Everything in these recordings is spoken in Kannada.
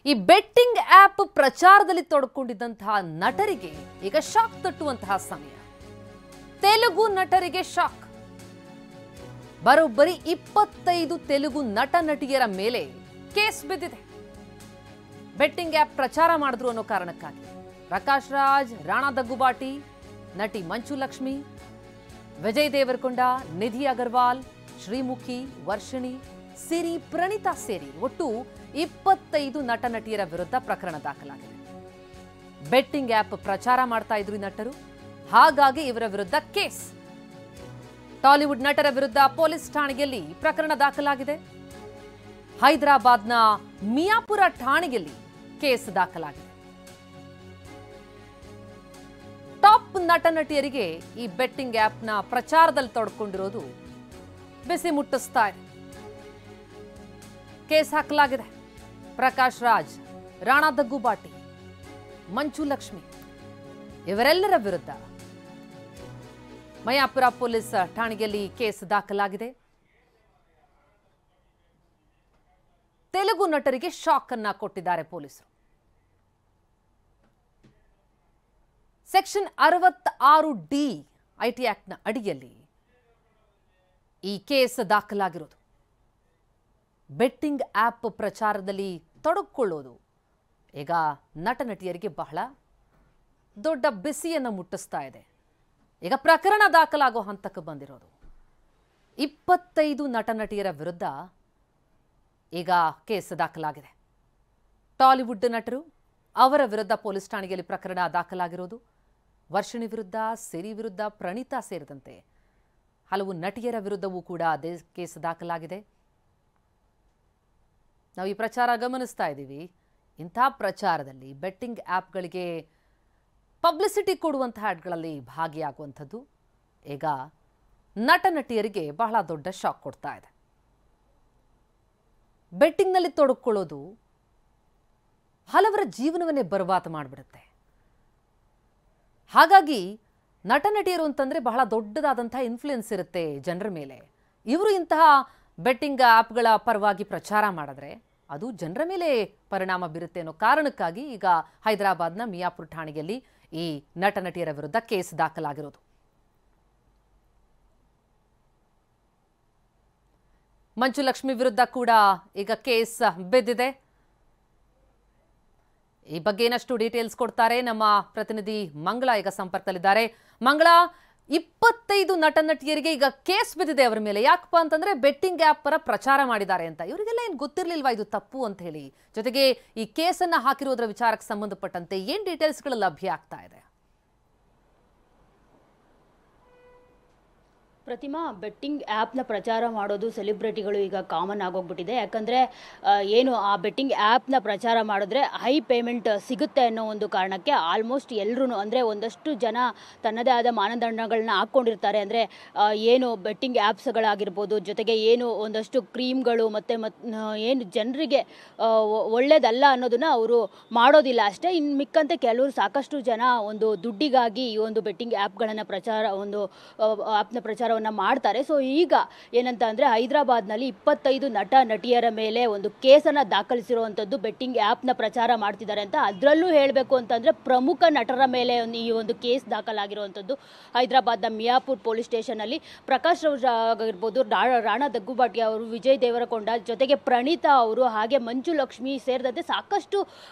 ಈ ಬೆಟ್ಟಿಂಗ್ ಆಪ್ ಪ್ರಚಾರದಲ್ಲಿ ತೊಡಕೊಂಡಿದ್ದಂತಹ ನಟರಿಗೆ ಈಗ ಶಾಕ್ ತಟ್ಟುವಂತಹ ಸಮಯ. ತೆಲುಗು ನಟರಿಗೆ ಶಾಕ್. ಬರೋಬ್ಬರಿ 25 ತೆಲುಗು ನಟ ನಟಿಯರ ಮೇಲೆ ಕೇಸ್ ಬಿದ್ದಿದೆ. ಬೆಟ್ಟಿಂಗ್ ಆಪ್ ಪ್ರಚಾರ ಮಾಡಿದ್ರು ಅನ್ನೋ ಕಾರಣಕ್ಕಾಗಿ ಪ್ರಕಾಶ್ ರಾಜ್, ರಾಣಾ ದಗ್ಗುಬಾಟಿ, ನಟಿ ಮಂಚು ಲಕ್ಷ್ಮಿ, ವಿಜಯ್ ದೇವರಕೊಂಡ, ನಿಧಿ ಅಗರ್ವಾಲ್, ಶ್ರೀಮುಖಿ, ವರ್ಷಿಣಿ, ಸಿರಿ, ಪ್ರಣೀತಾ ಸೇರಿ ಒಟ್ಟು 25 ನಟ ನಟಿಯರ ವಿರುದ್ಧ ಪ್ರಕರಣ ದಾಖಲಾಗಿದೆ. ಬೆಟ್ಟಿಂಗ್ ಆಪ್ ಪ್ರಚಾರ ಮಾಡ್ತಾ ಇದ್ರು ಈ ನಟರು, ಹಾಗಾಗಿ ಇವರ ವಿರುದ್ಧ ಕೇಸ್. ಟಾಲಿವುಡ್ ನಟರ ವಿರುದ್ಧ ಪೊಲೀಸ್ ಠಾಣೆಯಲ್ಲಿ ಪ್ರಕರಣ ದಾಖಲಾಗಿದೆ. ಹೈದರಾಬಾದ್ನ ಮಿಯಾಪುರ ಠಾಣೆಯಲ್ಲಿ ಕೇಸ್ ದಾಖಲಾಗಿದೆ. ಟಾಪ್ ನಟ ನಟಿಯರಿಗೆ ಈ ಬೆಟ್ಟಿಂಗ್ ಆಪ್ನ ಪ್ರಚಾರದಲ್ಲಿ ತೊಡಕೊಂಡಿರೋದು ಬಿಸಿ ಮುಟ್ಟಿಸ್ತಾ ಇದೆ. ಕೇಸ್ ಹಾಕಲಾಗಿದೆ. ಪ್ರಕಾಶ್ ರಾಜ್, ರಾಣಾ ದಗ್ಗುಬಾಟಿ, ಮಂಚು ಲಕ್ಷ್ಮಿ ಇವರೆಲ್ಲರ ವಿರುದ್ಧ ಮಯಾಪುರ ಪೊಲೀಸ್ ಠಾಣೆಯಲ್ಲಿ ಕೇಸ್ ದಾಖಲಾಗಿದೆ. ತೆಲುಗು ನಟರಿಗೆ ಶಾಕ್ ಅನ್ನ ಕೊಟ್ಟಿದ್ದಾರೆ ಪೊಲೀಸರು. ಸೆಕ್ಷನ್ 66D ಐಟಿ ಆಕ್ಟ್ನ ಅಡಿಯಲ್ಲಿ ಈ ಕೇಸ್ ದಾಖಲಾಗಿರೋದು. ಬೆಟ್ಟಿಂಗ್ ಆಪ್ ಪ್ರಚಾರದಲ್ಲಿ ತೊಡಗಿಕೊಳ್ಳೋದು ಈಗ ನಟ ನಟಿಯರಿಗೆ ಬಹಳ ದೊಡ್ಡ ಬಿಸಿಯನ್ನು ಮುಟ್ಟಿಸ್ತಾ ಇದೆ. ಈಗ ಪ್ರಕರಣ ದಾಖಲಾಗೋ ಹಂತಕ್ಕೆ ಬಂದಿರೋದು. 25 ನಟ ನಟಿಯರ ವಿರುದ್ಧ ಈಗ ಕೇಸ್ ದಾಖಲಾಗಿದೆ. ಟಾಲಿವುಡ್ ನಟರು, ಅವರ ವಿರುದ್ಧ ಪೊಲೀಸ್ ಠಾಣೆಯಲ್ಲಿ ಪ್ರಕರಣ ದಾಖಲಾಗಿರೋದು. ವರ್ಷಿಣಿ ವಿರುದ್ಧ, ಸಿರಿ ವಿರುದ್ಧ, ಪ್ರಣೀತಾ ಸೇರಿದಂತೆ ಹಲವು ನಟಿಯರ ವಿರುದ್ಧವೂ ಕೂಡ ಅದೇ ಕೇಸ್ ದಾಖಲಾಗಿದೆ. ನಾವು ಈ ಪ್ರಚಾರ ಗಮನಿಸ್ತಾ ಇದ್ದೀವಿ. ಇಂಥ ಪ್ರಚಾರದಲ್ಲಿ ಬೆಟ್ಟಿಂಗ್ ಆ್ಯಪ್ಗಳಿಗೆ ಪಬ್ಲಿಸಿಟಿ ಕೊಡುವಂತಹ ಆಡ್ಗಳಲ್ಲಿ ಭಾಗಿಯಾಗುವಂಥದ್ದು ಈಗ ನಟ ನಟಿಯರಿಗೆ ಬಹಳ ದೊಡ್ಡ ಶಾಕ್ ಕೊಡ್ತಾ ಇದೆ. ಬೆಟ್ಟಿಂಗ್ನಲ್ಲಿ ತೊಡಕೊಳ್ಳೋದು ಹಲವರ ಜೀವನವನ್ನೇ ಬರ್ಬಾದ್ ಮಾಡಿಬಿಡುತ್ತೆ. ಹಾಗಾಗಿ ನಟ ನಟಿಯರು ಅಂತಂದ್ರೆ ಬಹಳ ದೊಡ್ಡದಾದಂತಹ ಇನ್ಫ್ಲುಯೆನ್ಸ್ ಇರುತ್ತೆ ಜನರ ಮೇಲೆ. ಇವರು ಇಂತಹ ಬೆಟ್ಟಿಂಗ್ ಆ್ಯಪ್ಗಳ ಪರವಾಗಿ ಪ್ರಚಾರ ಮಾಡಿದ್ರೆ ಅದು ಜನರ ಮೇಲೆ ಪರಿಣಾಮ ಬೀರುತ್ತೆ ಅನ್ನೋ ಕಾರಣಕ್ಕಾಗಿ ಈಗ ಹೈದರಾಬಾದ್ನ ಮಿಯಾಪುರ ಠಾಣೆಯಲ್ಲಿ ಈ ನಟ ನಟಿಯರ ವಿರುದ್ಧ ಕೇಸ್ ದಾಖಲಾಗಿರೋದು. ಮಂಚು ಲಕ್ಷ್ಮಿ ವಿರುದ್ಧ ಕೂಡ ಈಗ ಕೇಸ್ ಬಿದ್ದಿದೆ. ಈ ಬಗ್ಗೆ ಏನಷ್ಟು ಡೀಟೇಲ್ಸ್ ಕೊಡ್ತಾರೆ ನಮ್ಮ ಪ್ರತಿನಿಧಿ ಮಂಗಳ ಈಗ ಸಂಪರ್ಕದಲ್ಲಿದ್ದಾರೆ. ಮಂಗಳ, 25 ನಟ ನಟಿಯರಿಗೆ ಈಗ ಕೇಸ್ ಬಿದ್ದಿದೆ ಅವರ ಮೇಲೆ. ಯಾಕಪ್ಪ ಅಂತಂದ್ರೆ ಬೆಟ್ಟಿಂಗ್ ಆಪ್ ಪರ ಪ್ರಚಾರ ಮಾಡಿದ್ದಾರೆ ಅಂತ. ಇವರಿಗೆಲ್ಲ ಏನು ಗೊತ್ತಿರಲಿಲ್ವಾ ಇದು ತಪ್ಪು ಅಂತ ಹೇಳಿ? ಜೊತೆಗೆ ಈ ಕೇಸನ್ನ ಹಾಕಿರೋದ್ರ ವಿಚಾರಕ್ಕೆ ಸಂಬಂಧಪಟ್ಟಂತೆ ಏನ್ ಡೀಟೇಲ್ಸ್ಗಳು ಲಭ್ಯ ಆಗ್ತಾ ಇದೆ? ಪ್ರತಿಮಾ, ಬೆಟ್ಟಿಂಗ್ ಆ್ಯಪ್ನ ಪ್ರಚಾರ ಮಾಡೋದು ಸೆಲೆಬ್ರಿಟಿಗಳು ಈಗ ಕಾಮನ್ ಆಗೋಗ್ಬಿಟ್ಟಿದೆ. ಯಾಕಂದರೆ ಏನು ಆ ಬೆಟ್ಟಿಂಗ್ ಆ್ಯಪ್ನ ಪ್ರಚಾರ ಮಾಡಿದ್ರೆ ಹೈ ಪೇಮೆಂಟ್ ಸಿಗುತ್ತೆ ಅನ್ನೋ ಒಂದು ಕಾರಣಕ್ಕೆ ಆಲ್ಮೋಸ್ಟ್ ಎಲ್ಲರೂ ಅಂದರೆ ಒಂದಷ್ಟು ಜನ ತನ್ನದೇ ಆದ ಮಾನದಂಡಗಳನ್ನ ಹಾಕ್ಕೊಂಡಿರ್ತಾರೆ. ಅಂದರೆ ಏನು ಬೆಟ್ಟಿಂಗ್ ಆ್ಯಪ್ಸ್ಗಳಾಗಿರ್ಬೋದು, ಜೊತೆಗೆ ಏನು ಒಂದಷ್ಟು ಕ್ರೀಮ್ಗಳು ಮತ್ತು ಏನು ಜನರಿಗೆ ಒಳ್ಳೇದಲ್ಲ ಅನ್ನೋದನ್ನು ಅವರು ಮಾಡೋದಿಲ್ಲ ಅಷ್ಟೇ. ಇನ್ನು ಮಿಕ್ಕಂತೆ ಕೆಲವರು ಸಾಕಷ್ಟು ಜನ ಒಂದು ದುಡ್ಡಿಗಾಗಿ ಈ ಒಂದು ಬೆಟ್ಟಿಂಗ್ ಆ್ಯಪ್ಗಳನ್ನು ಆ್ಯಪ್ನ ಪ್ರಚಾರ ಮಾಡ್ತಾರೆ. ಸೊ ಈಗ ಏನಂತ ಅಂದ್ರೆ ಹೈದರಾಬಾದ್ನಲ್ಲಿ 25 ನಟ ನಟಿಯರ ಮೇಲೆ ಒಂದು ಕೇಸನ್ನು ದಾಖಲಿಸಿರುವಂಥದ್ದು ಬೆಟ್ಟಿಂಗ್ ಆ್ಯಪ್ನ ಪ್ರಚಾರ ಮಾಡ್ತಿದ್ದಾರೆ ಅಂತ. ಅದರಲ್ಲೂ ಹೇಳಬೇಕು ಅಂತಂದ್ರೆ ಪ್ರಮುಖ ನಟರ ಮೇಲೆ ಈ ಒಂದು ಕೇಸ್ ದಾಖಲಾಗಿರುವಂಥದ್ದು ಹೈದರಾಬಾದ್ನ ಮಿಯಾಪುರ್ ಪೊಲೀಸ್ ಸ್ಟೇಷನಲ್ಲಿ. ಪ್ರಕಾಶ್ ರಾಜ್ ಆಗಿರ್ಬೋದು, ರಾಣಾ ದಗ್ಗುಬಾಟಿ ಅವರು, ವಿಜಯ್ ದೇವರಕೊಂಡ, ಜೊತೆಗೆ ಪ್ರಣೀತಾ ಅವರು, ಹಾಗೆ ಮಂಚು ಲಕ್ಷ್ಮಿ ಸೇರಿದಂತೆ ಸಾಕಷ್ಟು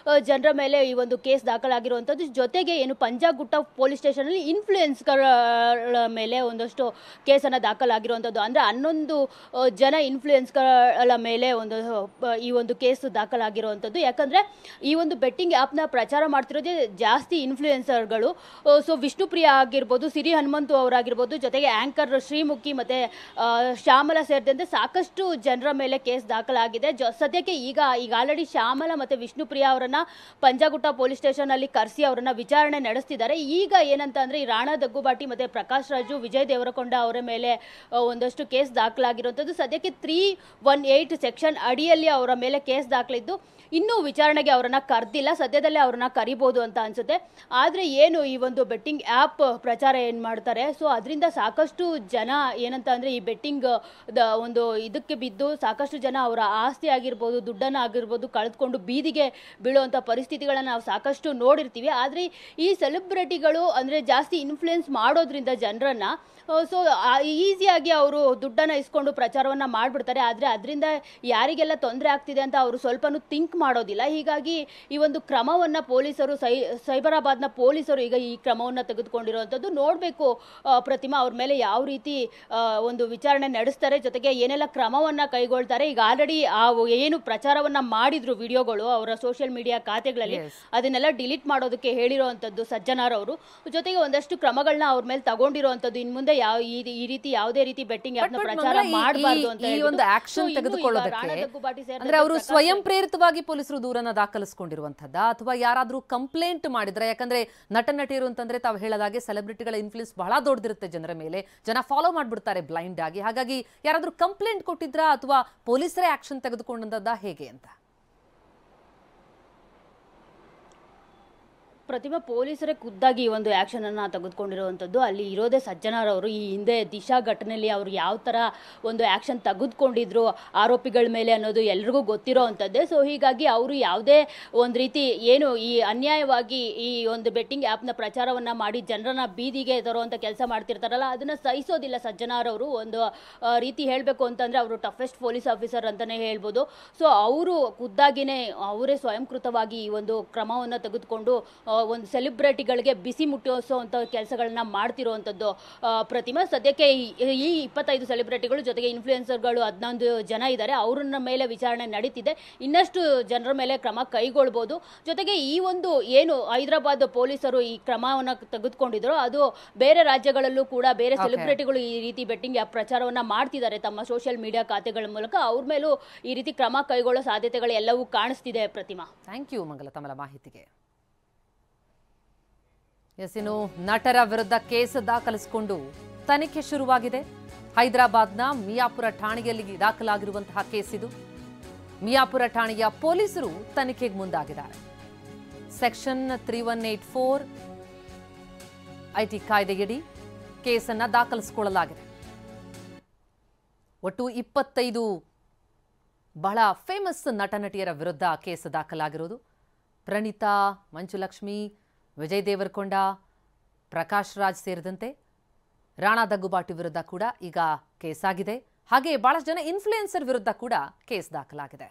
ಜನರ ಮೇಲೆ ಈ ಒಂದು ಕೇಸ್ ದಾಖಲಾಗಿರುವಂಥದ್ದು. ಜೊತೆಗೆ ಏನು ಪಂಜಾಗುಟ್ಟ ಪೊಲೀಸ್ ಸ್ಟೇಷನಲ್ಲಿ ಇನ್ಫ್ಲೂಯೆನ್ಸ್ಗಳ ಮೇಲೆ ಒಂದಷ್ಟು ಕೇಸನ್ನು ದಾಖಲಾಗಿರುವಂಥದ್ದು. ಅಂದರೆ 11 ಜನ ಇನ್ಫ್ಲೂಯೆನ್ಸ್ಗಳ ಮೇಲೆ ಈ ಒಂದು ಕೇಸ್ ದಾಖಲಾಗಿರುವಂಥದ್ದು. ಯಾಕಂದರೆ ಈ ಒಂದು ಬೆಟ್ಟಿಂಗ್ ಆ್ಯಪ್ನ ಪ್ರಚಾರ ಮಾಡ್ತಿರೋದೇ ಜಾಸ್ತಿ ಇನ್ಫ್ಲೂಯೆನ್ಸರ್ಗಳು. ಸೊ ವಿಷ್ಣುಪ್ರಿಯಾ ಆಗಿರ್ಬೋದು, ಸಿರಿ ಹನುಮಂತು ಅವರಾಗಿರ್ಬೋದು, ಜೊತೆಗೆ ಆ್ಯಂಕರ್ ಶ್ರೀಮುಖಿ ಮತ್ತು ಶ್ಯಾಮಲ ಸೇರಿದಂತೆ ಸಾಕಷ್ಟು ಜನರ ಮೇಲೆ ಕೇಸ್ ದಾಖಲಾಗಿದೆ. ಸದ್ಯಕ್ಕೆ ಈಗ ಆಲ್ರೆಡಿ ಶ್ಯಾಮಲ ಮತ್ತು ವಿಷ್ಣುಪ್ರಿಯಾ ಅವರನ್ನು ಪಂಜಾಗುಟ್ಟ ಪೊಲೀಸ್ ಸ್ಟೇಷನಲ್ಲಿ ಕರೆಸಿ ಅವರನ್ನು ವಿಚಾರಣೆ ನಡೆಸ್ತಿದ್ದಾರೆ. ಈಗ ಏನಂತ ಅಂದರೆ ಈ ರಾಣಾ ದಗ್ಗುಬಾಟಿ ಮತ್ತು ಪ್ರಕಾಶ್ ರಾಜು, ವಿಜಯ್ ದೇವರಕೊಂಡ ಅವರ ಮೇಲೆ ಒಂದಷ್ಟು ಕೇಸ್ ದಾಖಲಾಗಿರುವಂಥದ್ದು. ಸದ್ಯಕ್ಕೆ 318 ಸೆಕ್ಷನ್ ಅಡಿಯಲ್ಲಿ ಅವರ ಮೇಲೆ ಕೇಸ್ ದಾಖಲಿದ್ದು ಇನ್ನೂ ವಿಚಾರಣೆಗೆ ಅವರನ್ನ ಕರೆದಿಲ್ಲ. ಸದ್ಯದಲ್ಲೇ ಅವ್ರನ್ನ ಕರಿಬಹುದು ಅಂತ ಅನ್ಸುತ್ತೆ. ಆದರೆ ಏನು ಈ ಒಂದು ಬೆಟ್ಟಿಂಗ್ ಆ್ಯಪ್ ಪ್ರಚಾರ ಏನು ಮಾಡ್ತಾರೆ, ಸೊ ಅದರಿಂದ ಸಾಕಷ್ಟು ಜನ ಏನಂತ ಅಂದರೆ ಈ ಬೆಟ್ಟಿಂಗ್ ಒಂದು ಇದಕ್ಕೆ ಬಿದ್ದು ಸಾಕಷ್ಟು ಜನ ಅವರ ಆಸ್ತಿ ಆಗಿರ್ಬೋದು, ದುಡ್ಡನ್ನು ಆಗಿರ್ಬೋದು ಕಳೆದುಕೊಂಡು ಬೀದಿಗೆ ಬೀಳುವಂಥ ಪರಿಸ್ಥಿತಿಗಳನ್ನು ನಾವು ಸಾಕಷ್ಟು ನೋಡಿರ್ತೀವಿ. ಆದರೆ ಈ ಸೆಲೆಬ್ರಿಟಿಗಳು ಅಂದರೆ ಜಾಸ್ತಿ ಇನ್ಫ್ಲುಯೆನ್ಸ್ ಮಾಡೋದ್ರಿಂದ ಜನರನ್ನ ಸೊ ಈಸಿಯಾಗಿ ಅವರು ದುಡ್ಡನ್ನು ಇಸ್ಕೊಂಡು ಪ್ರಚಾರವನ್ನು ಮಾಡಿಬಿಡ್ತಾರೆ. ಆದರೆ ಅದರಿಂದ ಯಾರಿಗೆಲ್ಲ ತೊಂದರೆ ಆಗ್ತಿದೆ ಅಂತ ಅವರು ಸ್ವಲ್ಪನೂ ಥಿಂಕ್ ಮಾಡೋದಿಲ್ಲ. ಹೀಗಾಗಿ ಈ ಒಂದು ಕ್ರಮವನ್ನು ಪೊಲೀಸರು ಸೈಬರಾಬಾದ್ನ ಪೊಲೀಸರು ಈಗ ಈ ಕ್ರಮವನ್ನು ತೆಗೆದುಕೊಂಡಿರುವಂಥದ್ದು. ನೋಡಬೇಕು ಪ್ರತಿಮಾ ಅವ್ರ ಮೇಲೆ ಯಾವ ರೀತಿ ಒಂದು ವಿಚಾರಣೆ ನಡೆಸ್ತಾರೆ, ಜೊತೆಗೆ ಏನೆಲ್ಲ ಕ್ರಮವನ್ನು ಕೈಗೊಳ್ತಾರೆ. ಈಗ ಆಲ್ರೆಡಿ ಆ ಏನು ಪ್ರಚಾರವನ್ನು ಮಾಡಿದ್ರು ವಿಡಿಯೋಗಳು ಅವರ ಸೋಷಿಯಲ್ ಮೀಡಿಯಾ ಖಾತೆಗಳಲ್ಲಿ, ಅದನ್ನೆಲ್ಲ ಡಿಲೀಟ್ ಮಾಡೋದಕ್ಕೆ ಹೇಳಿರುವಂಥದ್ದು ಸಜ್ಜನಾರ್ ಅವರು. ಜೊತೆಗೆ ಒಂದಷ್ಟು ಕ್ರಮಗಳನ್ನ ಅವ್ರ ಮೇಲೆ ತಗೊಂಡಿರುವಂಥದ್ದು. ಇನ್ನು ಮುಂದೆ ಈ ರೀತಿ ಯಾವುದೇ ರೀತಿ ಬೆಟ್ಟಿಂಗ್ ಆಪ್ ನ ಪ್ರಚಾರ ಮಾಡಬಾರದು ಅಂತ ಈ ಒಂದು ಆಕ್ಷನ್ ತೆಗೆದುಕೊಳ್ಳೋದಕ್ಕೆ ಅಂದ್ರೆ ಅವರು ಸ್ವಯಂ ಪ್ರೇರಿತವಾಗಿ ಪೊಲೀಸರು ದೂರನ್ನ ದಾಖಲಿಸಿಕೊಂಡಿರುವಂತದ್ದ ಅಥವಾ ಯಾರಾದ್ರೂ ಕಂಪ್ಲೇಂಟ್ ಮಾಡಿದ್ರೆ? ಯಾಕಂದ್ರೆ ನಟ ನಟಿಯರು ಅಂತಂದ್ರೆ ತಾವು ಹೇಳದಾಗೆ ಸೆಲೆಬ್ರಿಟಿಗಳ ಇನ್ಫ್ಲುಯೆನ್ಸ್ ಬಹಳ ದೊಡ್ಡದಿರುತ್ತೆ ಜನರ ಮೇಲೆ, ಜನ ಫಾಲೋ ಮಾಡ್ಬಿಡ್ತಾರೆ ಬ್ಲೈಂಡ್ ಆಗಿ. ಹಾಗಾಗಿ ಯಾರಾದ್ರೂ ಕಂಪ್ಲೇಂಟ್ ಕೊಟ್ಟಿದ್ರಾ ಅಥವಾ ಪೊಲೀಸರೇ ಆಕ್ಷನ್ ತೆಗೆದುಕೊಂಡಂತದ್ದ ಹೇಗೆ ಅಂತ? ಪ್ರತಿಮಾ ಪೊಲೀಸರೇ ಖುದ್ದಾಗಿ ಈ ಒಂದು ಆ್ಯಕ್ಷನ್ ಅನ್ನು ತೆಗೆದುಕೊಂಡಿರುವಂಥದ್ದು. ಅಲ್ಲಿ ಇರೋದೇ ಸಜ್ಜನಾರ್ ಅವರು. ಈ ಹಿಂದೆ ದಿಶಾ ಘಟನೆಯಲ್ಲಿ ಅವರು ಯಾವ ಥರ ಒಂದು ಆ್ಯಕ್ಷನ್ ತೆಗೆದುಕೊಂಡಿದ್ರು ಆರೋಪಿಗಳ ಮೇಲೆ ಅನ್ನೋದು ಎಲ್ರಿಗೂ ಗೊತ್ತಿರೋ ಅಂಥದ್ದೇ. ಸೊ ಹೀಗಾಗಿ ಅವರು ಯಾವುದೇ ಒಂದು ರೀತಿ ಏನು ಈ ಅನ್ಯಾಯವಾಗಿ ಈ ಒಂದು ಬೆಟ್ಟಿಂಗ್ ಆ್ಯಪ್ನ ಪ್ರಚಾರವನ್ನು ಮಾಡಿ ಜನರನ್ನ ಬೀದಿಗೆ ತರುವಂಥ ಕೆಲಸ ಮಾಡ್ತಿರ್ತಾರಲ್ಲ, ಅದನ್ನು ಸಹಿಸೋದಿಲ್ಲ ಸಜ್ಜನಾರ್ ಅವರು. ಒಂದು ರೀತಿ ಹೇಳಬೇಕು ಅಂತಂದರೆ ಅವರು ಟಫೆಸ್ಟ್ ಪೊಲೀಸ್ ಆಫೀಸರ್ ಅಂತಲೇ ಹೇಳ್ಬೋದು. ಸೊ ಅವರು ಖುದ್ದಾಗಿನೇ ಅವರೇ ಸ್ವಯಂಕೃತವಾಗಿ ಈ ಒಂದು ಕ್ರಮವನ್ನು ತೆಗೆದುಕೊಂಡು ಒಂದು ಸೆಲೆಬ್ರಿಟಿಗಳಿಗೆ ಬಿಸಿ ಮುಟ್ಟಿಸುವಂಥ ಕೆಲಸಗಳನ್ನ ಮಾಡ್ತಿರುವಂಥದ್ದು ಪ್ರತಿಮಾ. ಸದ್ಯಕ್ಕೆ ಈ 25 ಸೆಲೆಬ್ರಿಟಿಗಳು ಜೊತೆಗೆ ಇನ್ಫ್ಲುಯೆನ್ಸರ್ಗಳು 11 ಜನ ಇದ್ದಾರೆ, ಅವ್ರನ್ನ ಮೇಲೆ ವಿಚಾರಣೆ ನಡೀತಿದೆ. ಇನ್ನಷ್ಟು ಜನರ ಮೇಲೆ ಕ್ರಮ ಕೈಗೊಳ್ಬೋದು. ಜೊತೆಗೆ ಈ ಒಂದು ಏನು ಹೈದರಾಬಾದ್ ಪೊಲೀಸರು ಈ ಕ್ರಮವನ್ನು ತೆಗೆದುಕೊಂಡಿದ್ರು, ಅದು ಬೇರೆ ರಾಜ್ಯಗಳಲ್ಲೂ ಕೂಡ ಬೇರೆ ಸೆಲೆಬ್ರಿಟಿಗಳು ಈ ರೀತಿ ಬೆಟ್ಟಿಂಗ್ ಆ್ಯಪ್ ಪ್ರಚಾರವನ್ನ ಮಾಡ್ತಿದ್ದಾರೆ ತಮ್ಮ ಸೋಷಿಯಲ್ ಮೀಡಿಯಾ ಖಾತೆಗಳ ಮೂಲಕ. ಅವ್ರ ಮೇಲೂ ಈ ರೀತಿ ಕ್ರಮ ಕೈಗೊಳ್ಳೋ ಸಾಧ್ಯತೆಗಳು ಎಲ್ಲವೂ ಕಾಣಿಸ್ತಿದೆ ಪ್ರತಿಮಾ. ಥ್ಯಾಂಕ್ ಯು ಮಂಗಲ ತಮ್ಮ ಮಾಹಿತಿಗೆ. ಇನ್ನು ನಟರ ವಿರುದ್ಧ ಕೇಸ್ ದಾಖಲಿಸಿಕೊಂಡು ತನಿಖೆ ಶುರುವಾಗಿದೆ. ಹೈದರಾಬಾದ್ನ ಮಿಯಾಪುರ ಠಾಣೆಯಲ್ಲಿ ದಾಖಲಾಗಿರುವಂತಹ ಕೇಸ್ ಇದು. ಮಿಯಾಪುರ ಠಾಣೆಯ ಪೊಲೀಸರು ತನಿಖೆಗೆ ಮುಂದಾಗಿದ್ದಾರೆ. ಸೆಕ್ಷನ್ 3184 ಐಟಿ ಕಾಯ್ದೆಯಡಿ ಕೇಸನ್ನ ದಾಖಲಿಸಿಕೊಳ್ಳಲಾಗಿದೆ. ಒಟ್ಟು 25 ಬಹಳ ಫೇಮಸ್ ನಟ ನಟಿಯರ ವಿರುದ್ಧ ಕೇಸ್ ದಾಖಲಾಗಿರೋದು. ಪ್ರಣೀತಾ, ಮಂಜುಲಕ್ಷ್ಮಿ, ವಿಜಯ್ ದೇವರಕೊಂಡ, ಪ್ರಕಾಶ್ ರಾಜ್ ಸೇರಿದಂತೆ ರಾಣಾ ದಗ್ಗುಬಾಟಿ ವಿರುದ್ಧ ಕೂಡ ಈಗ ಕೇಸ್ ಆಗಿದೆ. ಹಾಗೆ ಬಹಳಷ್ಟು ಜನ ಇನ್ಫ್ಲುಯೆನ್ಸರ್ ವಿರುದ್ಧ ಕೂಡ ಕೇಸ್ ದಾಖಲಾಗಿದೆ.